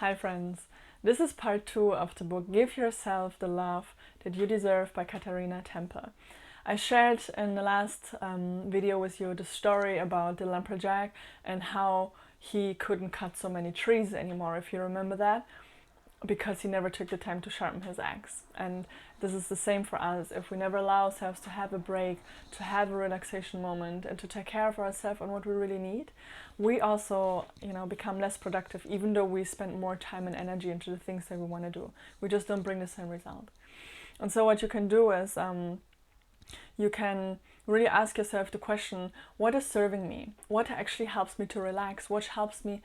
Hi friends, this is part 2 of the book Give Yourself the Love That You Deserve by Katharina Temple. I shared in the last video with you the story about the lumberjack and how he couldn't cut so many trees anymore, if you remember that, because he never took the time to sharpen his axe. And this is the same for us. If we never allow ourselves to have a break, to have a relaxation moment, and to take care of ourselves and what we really need, we also, become less productive, even though we spend more time and energy into the things that we want to do. We just don't bring the same result. And so what you can do is you can really ask yourself the question, what is serving me? What actually helps me to relax? What helps me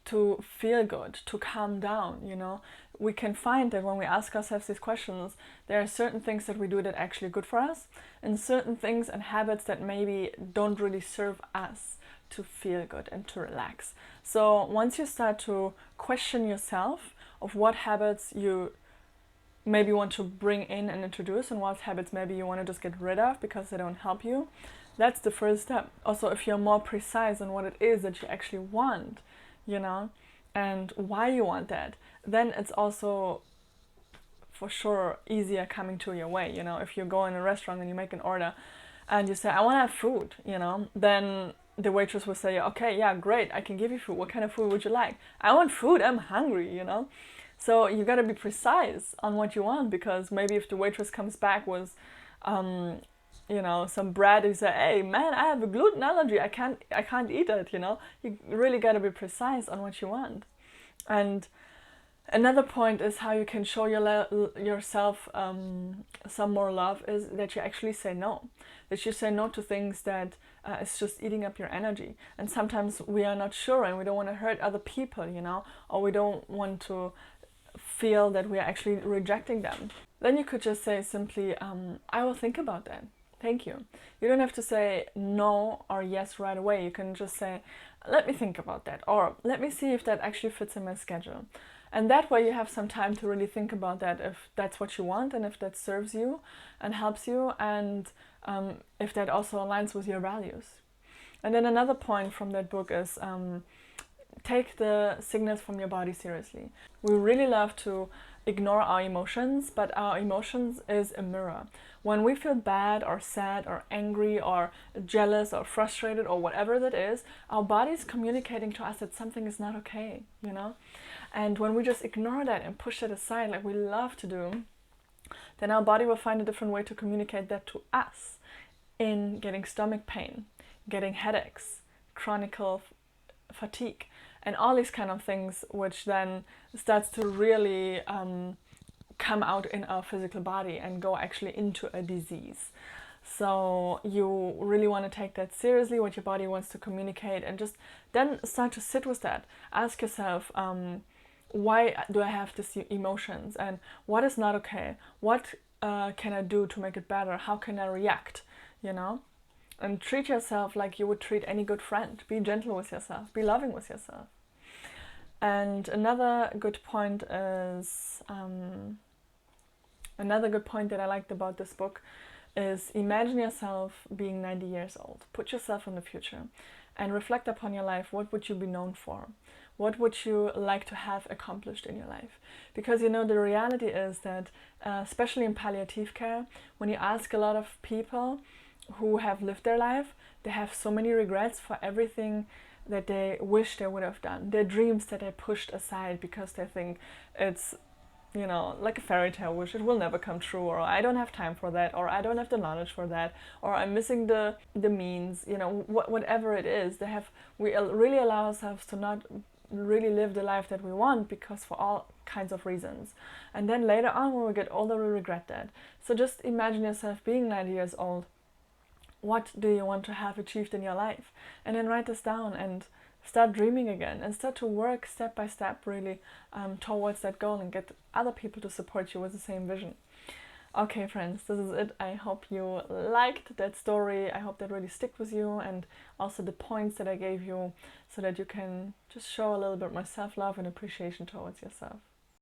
to feel good, to calm down, We can find that when we ask ourselves these questions, there are certain things that we do that are actually good for us, and certain things and habits that maybe don't really serve us to feel good and to relax. So once you start to question yourself of what habits you maybe want to bring in and introduce, and what habits maybe you want to just get rid of because they don't help you, that's the first step. Also, if you're more precise on what it is that you actually want, and why you want that, then it's also for sure easier coming to your way. If you go in a restaurant and you make an order and you say, I want to have food, then the waitress will say, okay, yeah, great, I can give you food. What kind of food would you like? I want food, I'm hungry, So you got to be precise on what you want, because maybe if the waitress comes back with some bread, you say, hey man, I have a gluten allergy, I can't eat it, You really got to be precise on what you want. And another point is how you can show yourself some more love is that you actually say no. That you say no to things that is just eating up your energy. And sometimes we are not sure and we don't want to hurt other people, or we don't want to feel that we are actually rejecting them. Then you could just say simply, I will think about that. Thank you. You don't have to say no or yes right away. You can just say, let me think about that, or let me see if that actually fits in my schedule. And that way you have some time to really think about that, if that's what you want and if that serves you and helps you, and if that also aligns with your values. And then another point from that book is take the signals from your body seriously. We really love to ignore our emotions, but our emotions is a mirror. When we feel bad or sad or angry or jealous or frustrated or whatever that is, our body is communicating to us that something is not okay, And when we just ignore that and push it aside like we love to do, then our body will find a different way to communicate that to us in getting stomach pain, getting headaches, chronic fatigue, and all these kind of things, which then starts to really come out in our physical body and go actually into a disease. So you really want to take that seriously, what your body wants to communicate, and just then start to sit with that. Ask yourself, why do I have these emotions, and what is not okay? What can I do to make it better? How can I react, And treat yourself like you would treat any good friend. Be gentle with yourself. Be loving with yourself. And another good point is, another good point that I liked about this book is imagine yourself being 90 years old. Put yourself in the future and reflect upon your life. What would you be known for? What would you like to have accomplished in your life? Because the reality is that, especially in palliative care, when you ask a lot of people who have lived their life, they have so many regrets for everything that they wish they would have done, their dreams that they pushed aside because they think it's like a fairy tale wish, it will never come true, or I don't have time for that, or I don't have the knowledge for that, or I'm missing the means, whatever it is. We really allow ourselves to not really live the life that we want, because for all kinds of reasons. And then later on, when we get older, we regret that. So just imagine yourself being 90 years old. What do you want to have achieved in your life? And then write this down and start dreaming again, and start to work step by step really towards that goal, and get other people to support you with the same vision. Okay friends, this is it. I hope you liked that story. I hope that really stick with you, and also the points that I gave you, so that you can just show a little bit more self-love and appreciation towards yourself.